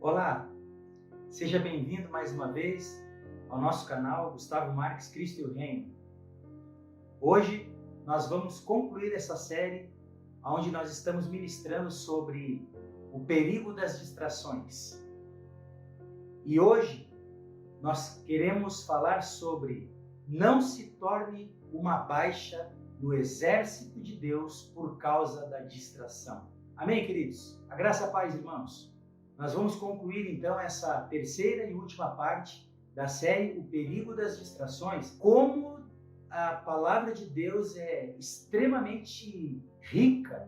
Olá, seja bem-vindo mais uma vez ao nosso canal Gustavo Marques Cristo e o Reino. Hoje nós vamos concluir essa série onde nós estamos ministrando sobre o perigo das distrações. E hoje nós queremos falar sobre não se torne uma baixa no exército de Deus por causa da distração. Amém, queridos? A graça e a paz, irmãos. Nós vamos concluir então essa terceira e última parte da série O Perigo das Distrações. Como a palavra de Deus é extremamente rica,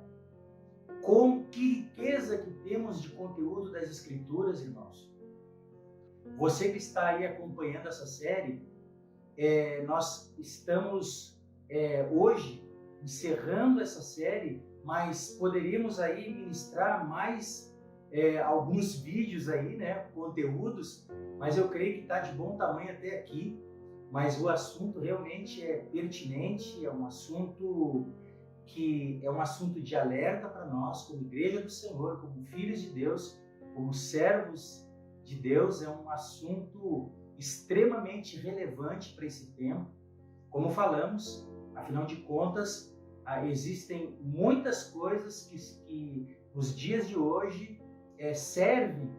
com que riqueza que temos de conteúdo das Escrituras, irmãos. Você que está aí acompanhando essa série, nós estamos hoje encerrando essa série, mas poderíamos aí ministrar mais alguns vídeos aí, conteúdos, mas eu creio que está de bom tamanho até aqui, mas o assunto realmente é pertinente, é um assunto que é um assunto de alerta para nós, como igreja do Senhor, como filhos de Deus, como servos de Deus, é um assunto extremamente relevante para esse tempo. Como falamos, afinal de contas, existem muitas coisas que nos dias de hoje servem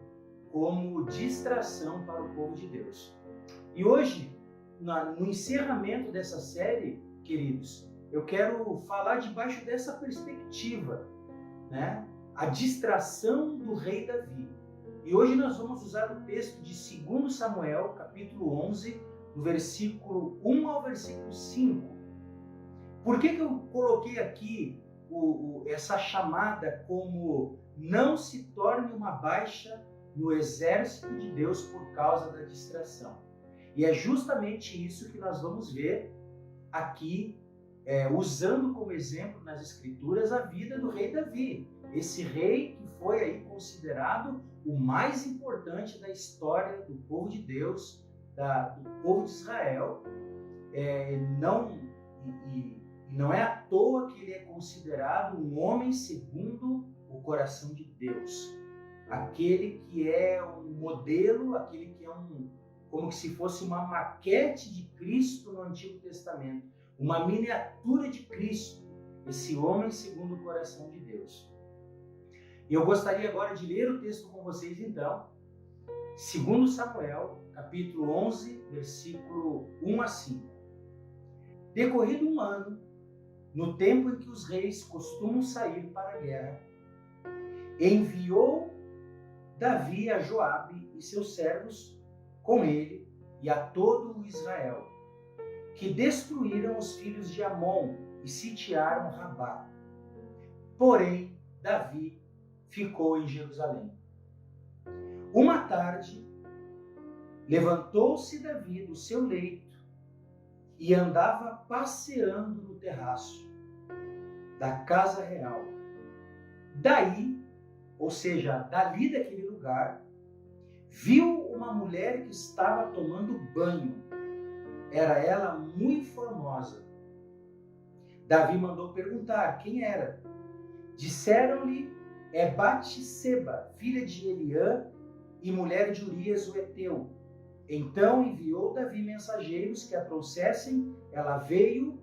como distração para o povo de Deus. E hoje, no encerramento dessa série, queridos, eu quero falar debaixo dessa perspectiva, a distração do rei Davi. E hoje nós vamos usar o texto de 2 Samuel, capítulo 11, do versículo 1 ao versículo 5. Por que eu coloquei aqui essa chamada como não se torne uma baixa no exército de Deus por causa da distração? E é justamente isso que nós vamos ver aqui, usando como exemplo nas Escrituras a vida do rei Davi. Esse rei que foi aí considerado o mais importante da história do povo de Deus, do povo de Israel. Não é à toa que ele é considerado um homem segundo o coração de Deus. Aquele que é um modelo, aquele que é como se fosse uma maquete de Cristo no Antigo Testamento, uma miniatura de Cristo, esse homem segundo o coração de Deus. E eu gostaria agora de ler o texto com vocês então, 2 Samuel, capítulo 11, versículo 1 a 5. Decorrido um ano, no tempo em que os reis costumam sair para a guerra, enviou Davi a Joabe e seus servos com ele e a todo o Israel, que destruíram os filhos de Amon e sitiaram Rabá. Porém, Davi ficou em Jerusalém. Uma tarde, levantou-se Davi do seu leito e andava passeando no terraço da casa real. Daí, ou seja, dali daquele lugar, viu uma mulher que estava tomando banho. Era ela muito formosa. Davi mandou perguntar quem era. Disseram-lhe, é Batseba, filha de Eliã e mulher de Urias o Heteu. Então enviou Davi mensageiros que a trouxessem, ela veio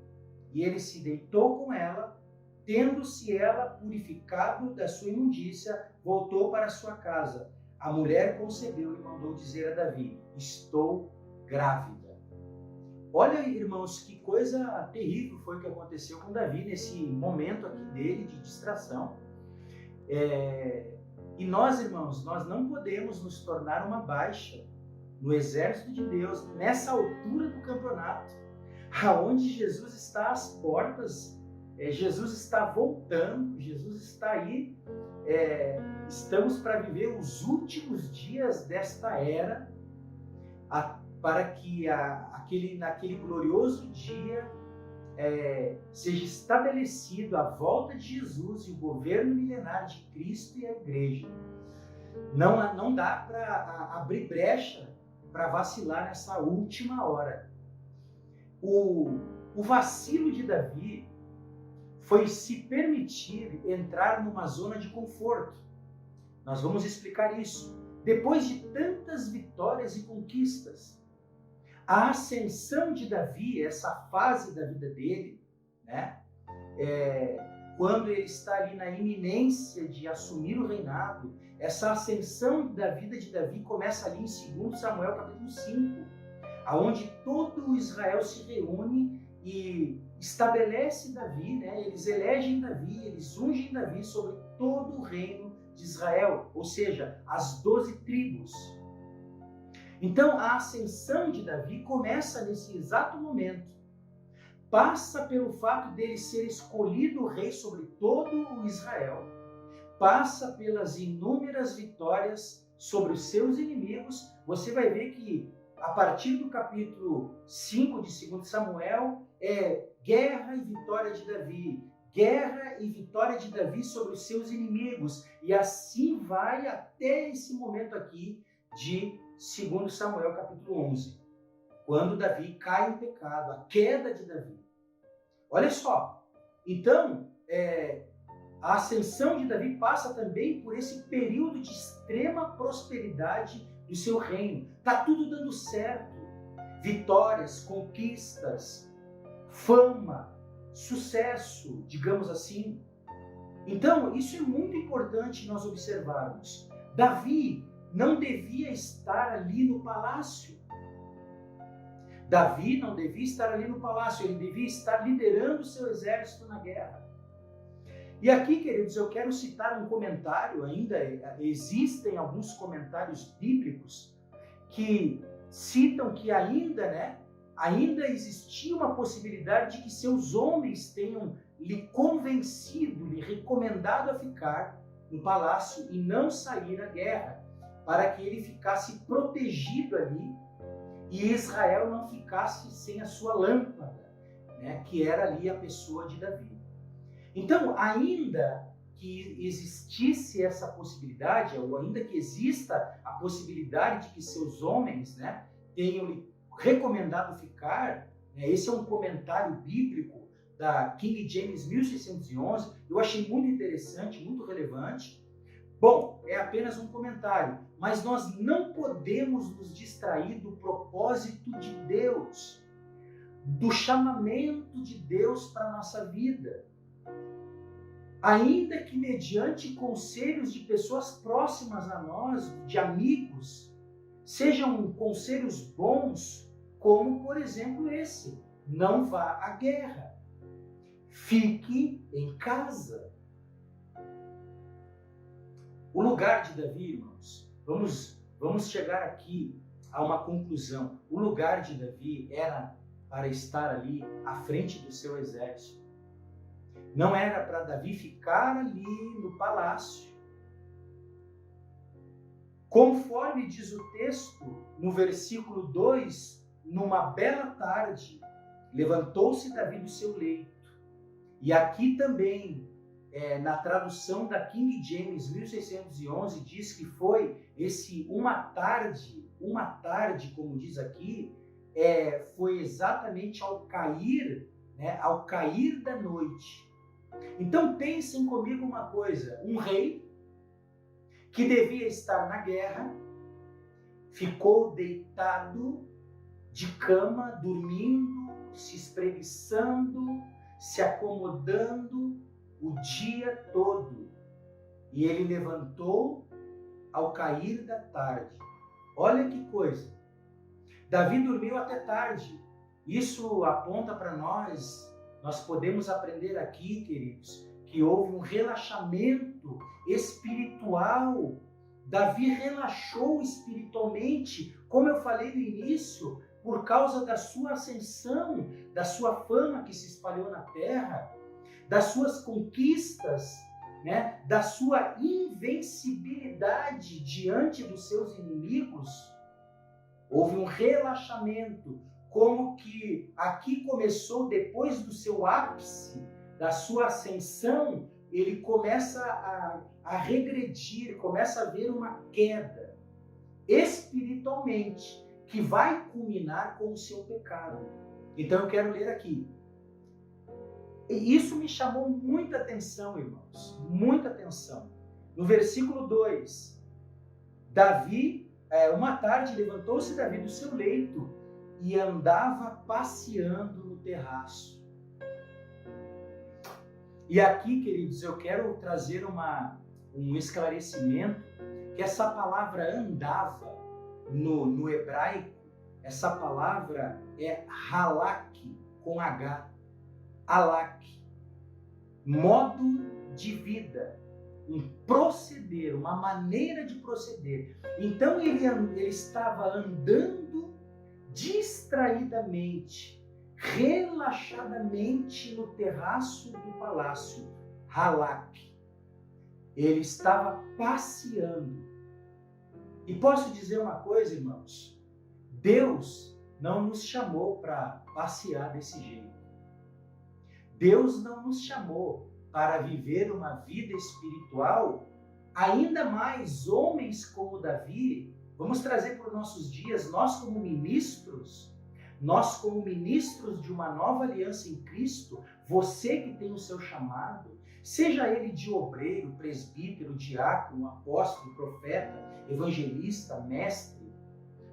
e ele se deitou com ela. Tendo-se ela purificado da sua imundícia, voltou para sua casa. A mulher concebeu e mandou dizer a Davi, estou grávida. Olha, irmãos, que coisa terrível foi que aconteceu com Davi nesse momento aqui dele de distração. E nós, irmãos, nós não podemos nos tornar uma baixa no exército de Deus, nessa altura do campeonato, aonde Jesus está às portas, Jesus está voltando, Jesus está aí, estamos para viver os últimos dias desta era, para que naquele glorioso dia seja estabelecido a volta de Jesus e o governo milenar de Cristo e a igreja. Não dá para abrir brecha para vacilar nessa última hora. O vacilo de Davi foi se permitir entrar numa zona de conforto. Nós vamos explicar isso. depois de tantas vitórias e conquistas. A ascensão de Davi, essa fase da vida dele, né? Quando ele está ali na iminência de assumir o reinado, essa ascensão da vida de Davi começa ali em 2 Samuel capítulo 5, aonde todo o Israel se reúne e estabelece Davi, né? Eles elegem Davi, eles ungem Davi sobre todo o reino de Israel, ou seja, as 12 tribos. Então a ascensão de Davi começa nesse exato momento. Passa pelo fato dele ser escolhido rei sobre todo o Israel, passa pelas inúmeras vitórias sobre os seus inimigos. Você vai ver que a partir do capítulo 5 de 2 Samuel é guerra e vitória de Davi, guerra e vitória de Davi sobre os seus inimigos, e assim vai até esse momento aqui de 2 Samuel capítulo 11, quando Davi cai em pecado, a queda de Davi. Olha só, então, a ascensão de Davi passa também por esse período de extrema prosperidade do seu reino. Está tudo dando certo. Vitórias, conquistas, fama, sucesso, digamos assim. Então, isso é muito importante nós observarmos. Davi não devia estar ali no palácio. Davi não devia estar ali no palácio, ele devia estar liderando o seu exército na guerra. E aqui, queridos, eu quero citar um comentário, ainda existem alguns comentários bíblicos que citam que ainda existia uma possibilidade de que seus homens tenham lhe convencido, lhe recomendado a ficar no palácio e não sair à guerra, para que ele ficasse protegido ali e Israel não ficasse sem a sua lâmpada, né, que era ali a pessoa de Davi. Então, ainda que existisse essa possibilidade, ou ainda que exista a possibilidade de que seus homens, né, tenham lhe recomendado ficar, né, esse é um comentário bíblico da King James 1611, eu achei muito interessante, muito relevante. Bom, é apenas um comentário, mas nós não podemos nos distrair do propósito de Deus, do chamamento de Deus para a nossa vida. Ainda que mediante conselhos de pessoas próximas a nós, de amigos, sejam conselhos bons, como por exemplo esse: não vá à guerra, fique em casa. O lugar de Davi, irmãos, vamos chegar aqui a uma conclusão. O lugar de Davi era para estar ali à frente do seu exército. Não era para Davi ficar ali no palácio. Conforme diz o texto, no versículo 2, numa bela tarde, levantou-se Davi do seu leito. E aqui também, na tradução da King James 1611, diz que foi uma tarde, como diz aqui, foi exatamente ao cair da noite. Então pensem comigo uma coisa: um rei que devia estar na guerra, ficou deitado de cama, dormindo, se espreguiçando, se acomodando o dia todo. E ele levantou ao cair da tarde. Olha que coisa! Davi dormiu até tarde. Isso aponta para nós podemos aprender aqui, queridos, que houve um relaxamento espiritual. Davi relaxou espiritualmente, como eu falei no início, por causa da sua ascensão, da sua fama que se espalhou na terra, das suas conquistas, né, da sua invencibilidade diante dos seus inimigos. Houve um relaxamento, como que aqui começou, depois do seu ápice, da sua ascensão, ele começa a regredir, começa a haver uma queda espiritualmente, que vai culminar com o seu pecado. Então eu quero ler aqui. E isso me chamou muita atenção, irmãos, muita atenção. No versículo 2, Uma tarde, levantou-se Davi do seu leito e andava passeando no terraço. E aqui, queridos, eu quero trazer um esclarecimento, que essa palavra andava no hebraico, essa palavra é halak, com H, halak, modo de vida, um proceder, uma maneira de proceder. Então ele estava andando distraidamente, relaxadamente no terraço do palácio, halak. Ele estava passeando. E posso dizer uma coisa, irmãos? Deus não nos chamou para passear desse jeito. Deus não nos chamou para viver uma vida espiritual, ainda mais homens como Davi. Vamos trazer para os nossos dias, nós como ministros de uma nova aliança em Cristo, você que tem o seu chamado, seja ele de obreiro, presbítero, diácono, apóstolo, profeta, evangelista, mestre,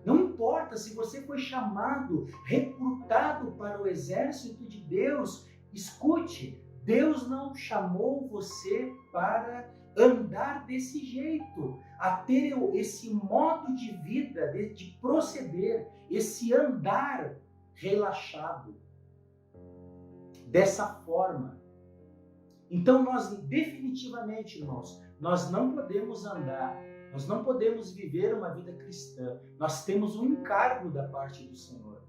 não importa se você foi chamado, recrutado para o exército de Deus, escute, Deus não chamou você para andar desse jeito, a ter esse modo de vida, de proceder, esse andar relaxado, dessa forma. Então nós definitivamente, irmãos, nós não podemos andar, nós não podemos viver uma vida cristã. Nós temos um encargo da parte do Senhor.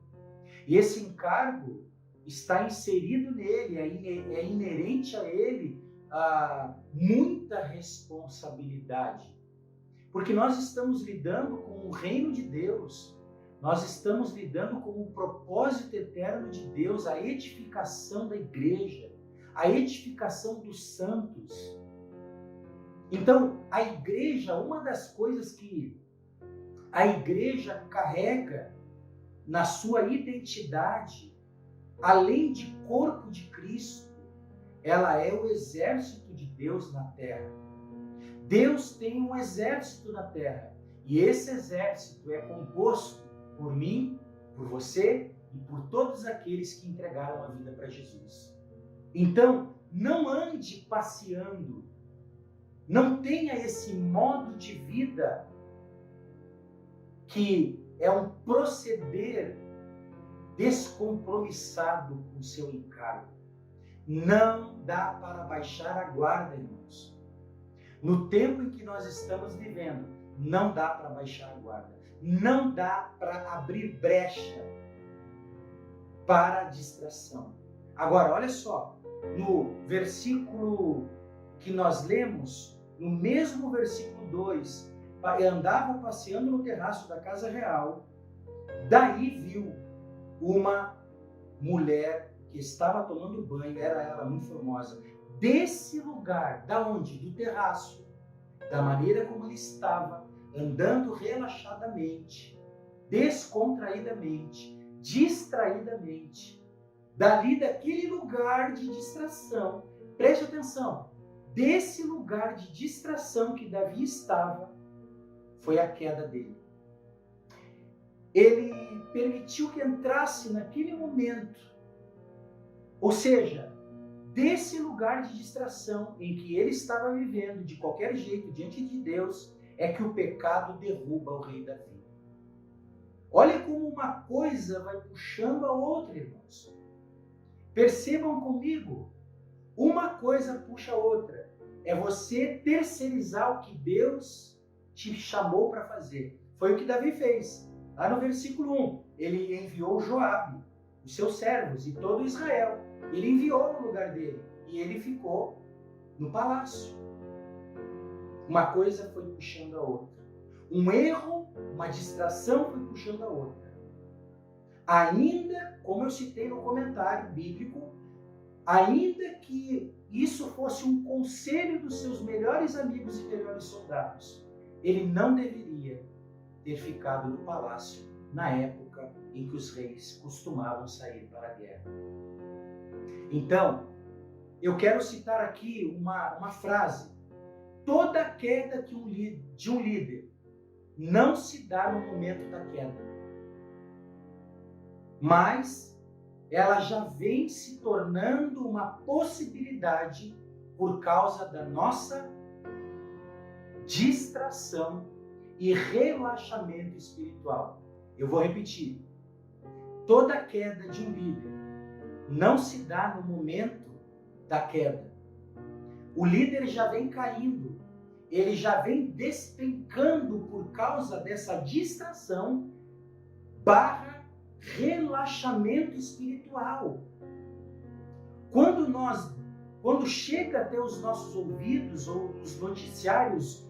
E esse encargo está inserido nele, é inerente a ele muita responsabilidade. Porque nós estamos lidando com o reino de Deus, nós estamos lidando com o propósito eterno de Deus, a edificação da igreja, a edificação dos santos. Então, a igreja, uma das coisas que a igreja carrega na sua identidade, além de corpo de Cristo, ela é o exército de Deus na terra. Deus tem um exército na terra, e esse exército é composto por mim, por você e por todos aqueles que entregaram a vida para Jesus. Então, não ande passeando, não tenha esse modo de vida que é um proceder descompromissado com o seu encargo. Não dá para baixar a guarda, irmãos. No tempo em que nós estamos vivendo, não dá para baixar a guarda. Não dá para abrir brecha para a distração. Agora, olha só, no versículo que nós lemos, no mesmo versículo 2, andava passeando no terraço da casa real, daí viu uma mulher que estava tomando banho, era ela muito famosa, desse lugar, da onde? Do terraço, da maneira como ele estava, andando relaxadamente, descontraidamente, distraidamente, dali daquele lugar de distração, preste atenção, desse lugar de distração que Davi estava, foi a queda dele. Ele permitiu que entrasse naquele momento, ou seja, desse lugar de distração em que ele estava vivendo de qualquer jeito diante de Deus, é que o pecado derruba o rei Davi. Olha como uma coisa vai puxando a outra, irmãos. Percebam comigo, uma coisa puxa a outra. É você terceirizar o que Deus te chamou para fazer. Foi o que Davi fez. Lá no versículo 1, ele enviou Joabe, os seus servos e todo Israel. Ele enviou no lugar dele e ele ficou no palácio. Uma coisa foi puxando a outra. Um erro, uma distração foi puxando a outra. Ainda, como eu citei no comentário bíblico, ainda que isso fosse um conselho dos seus melhores amigos e melhores soldados, ele não deveria ter ficado no palácio na época em que os reis costumavam sair para a guerra. Então, eu quero citar aqui uma frase. Toda queda de um líder não se dá no momento da queda, mas ela já vem se tornando uma possibilidade por causa da nossa distração e relaxamento espiritual. Eu vou repetir. Toda queda de um líder não se dá no momento da queda. O líder já vem caindo, ele já vem despencando por causa dessa distração / relaxamento espiritual. Quando chega até os nossos ouvidos ou os noticiários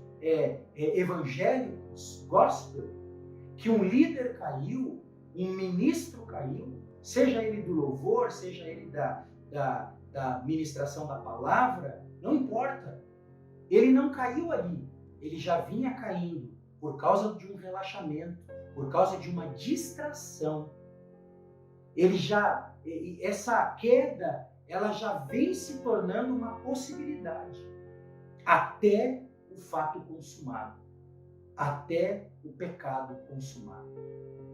evangélicos, gospel, que um líder caiu, um ministro caiu, seja ele do louvor, seja ele da ministração da palavra, não importa. Ele não caiu ali, ele já vinha caindo por causa de um relaxamento, por causa de uma distração. Essa queda, ela já vem se tornando uma possibilidade, até o fato consumado, até o pecado consumado,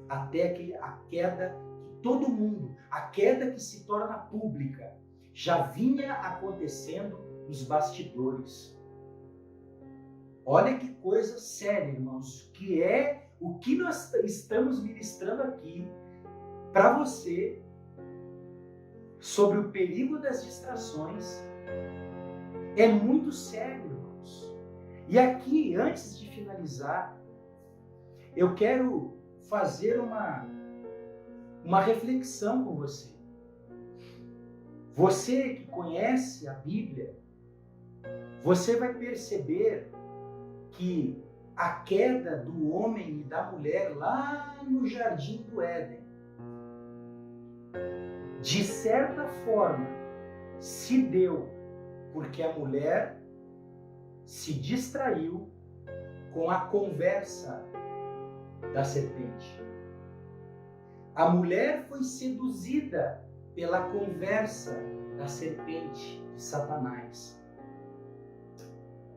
até a queda que todo mundo, a queda que se torna pública, já vinha acontecendo nos bastidores. Olha que coisa séria, irmãos, que é o que nós estamos ministrando aqui para você sobre o perigo das distrações. É muito sério, irmãos. E aqui, antes de finalizar, eu quero fazer uma reflexão com você. Você que conhece a Bíblia, você vai perceber que a queda do homem e da mulher lá no Jardim do Éden, de certa forma, se deu porque a mulher se distraiu com a conversa da serpente. A mulher foi seduzida pela conversa da serpente, de Satanás.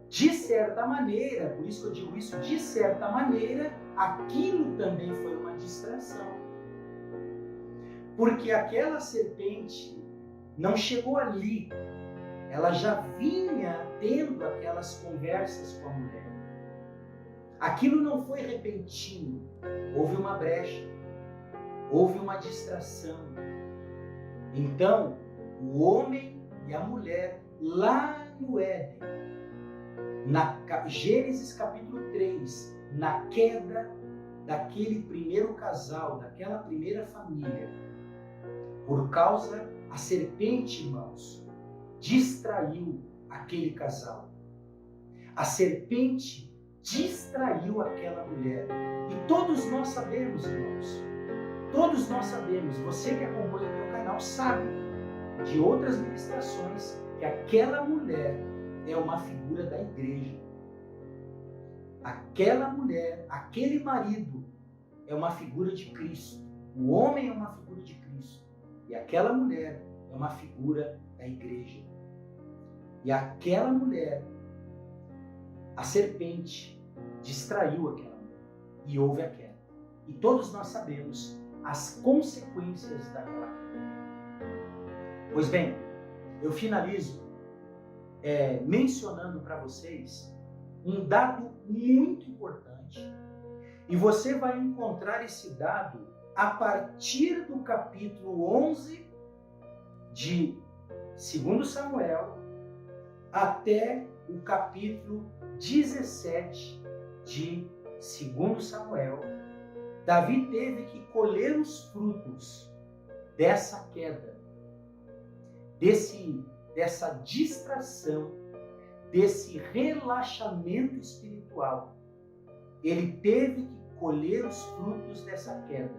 De certa maneira, por isso que eu digo isso, de certa maneira, aquilo também foi uma distração. Porque aquela serpente não chegou ali, ela já vinha tendo aquelas conversas com a mulher. Aquilo não foi repentino, houve uma brecha, houve uma distração. Então, o homem e a mulher lá no Éden, na Gênesis capítulo 3, na queda daquele primeiro casal, daquela primeira família, por causa, a serpente, irmãos, distraiu aquele casal. A serpente distraiu aquela mulher. E todos nós sabemos, irmãos, todos nós sabemos, você que acompanha o meu canal sabe de outras ministrações que aquela mulher é uma figura da igreja. Aquela mulher, aquele marido é uma figura de Cristo. O homem é uma figura de Cristo. E aquela mulher é uma figura da igreja. E aquela mulher, a serpente, distraiu aquela mulher. E houve a queda. E todos nós sabemos as consequências daquela queda. Pois bem, eu finalizo mencionando para vocês um dado muito importante, e você vai encontrar esse dado a partir do capítulo 11 de 2 Samuel até o capítulo 17 de 2 Samuel. Davi teve que colher os frutos dessa queda, dessa distração, desse relaxamento espiritual. Ele teve que colher os frutos dessa queda.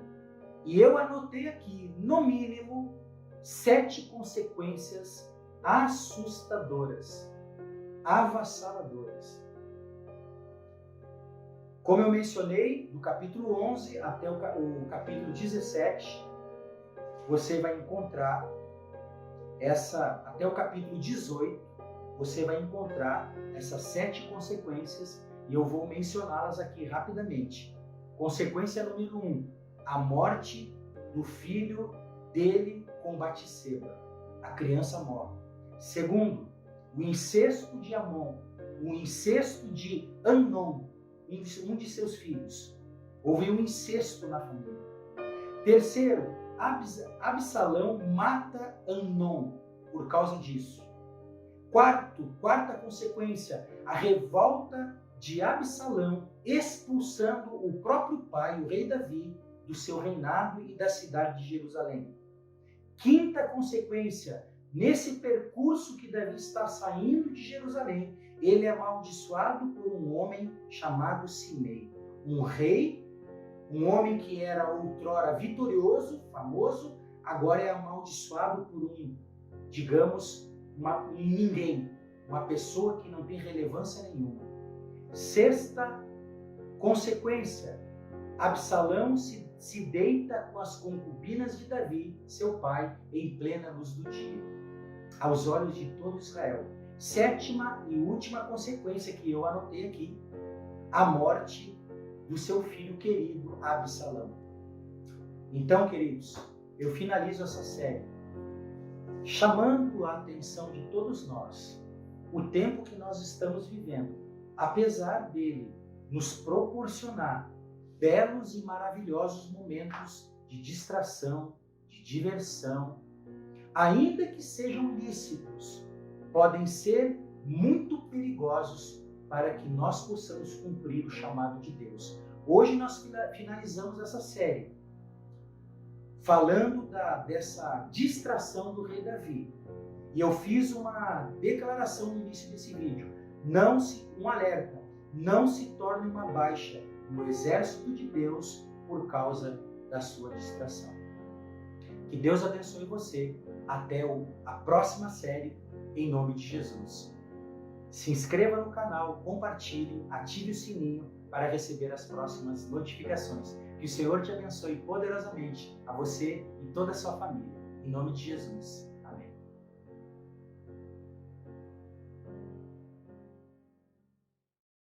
E eu anotei aqui, no mínimo, 7 consequências assustadoras, avassaladoras. Como eu mencionei, do capítulo 11 até o capítulo 17, você vai encontrar até o capítulo 18, você vai encontrar essas 7 consequências, e eu vou mencioná-las aqui rapidamente. Consequência número 1, a morte do filho dele com Batseba. A criança morre. Segundo, o incesto de Amon, o incesto de Amnon, um de seus filhos. Houve um incesto na família. Terceiro, Absalão mata Amnon por causa disso. Quarta consequência, a revolta de Absalão expulsando o próprio pai, o rei Davi, do seu reinado e da cidade de Jerusalém. Quinta consequência, nesse percurso que Davi está saindo de Jerusalém, ele é amaldiçoado por um homem chamado Simei, um rei, um homem que era outrora vitorioso, famoso, agora é amaldiçoado por um ninguém, uma pessoa que não tem relevância nenhuma. Sexta consequência, Absalão se deita com as concubinas de Davi, seu pai, em plena luz do dia, aos olhos de todo Israel. Sétima e última consequência que eu anotei aqui, a morte do seu filho querido, Absalão. Então, queridos, eu finalizo essa série chamando a atenção de todos nós. O tempo que nós estamos vivendo, apesar dele nos proporcionar belos e maravilhosos momentos de distração, de diversão, ainda que sejam lícitos, podem ser muito perigosos para que nós possamos cumprir o chamado de Deus. Hoje nós finalizamos essa série falando dessa distração do rei Davi. E eu fiz uma declaração no início desse vídeo. Um alerta, não se torne uma baixa no exército de Deus por causa da sua distração. Que Deus abençoe você. Até a próxima série, em nome de Jesus. Se inscreva no canal, compartilhe, ative o sininho para receber as próximas notificações. Que o Senhor te abençoe poderosamente, a você e toda a sua família. Em nome de Jesus.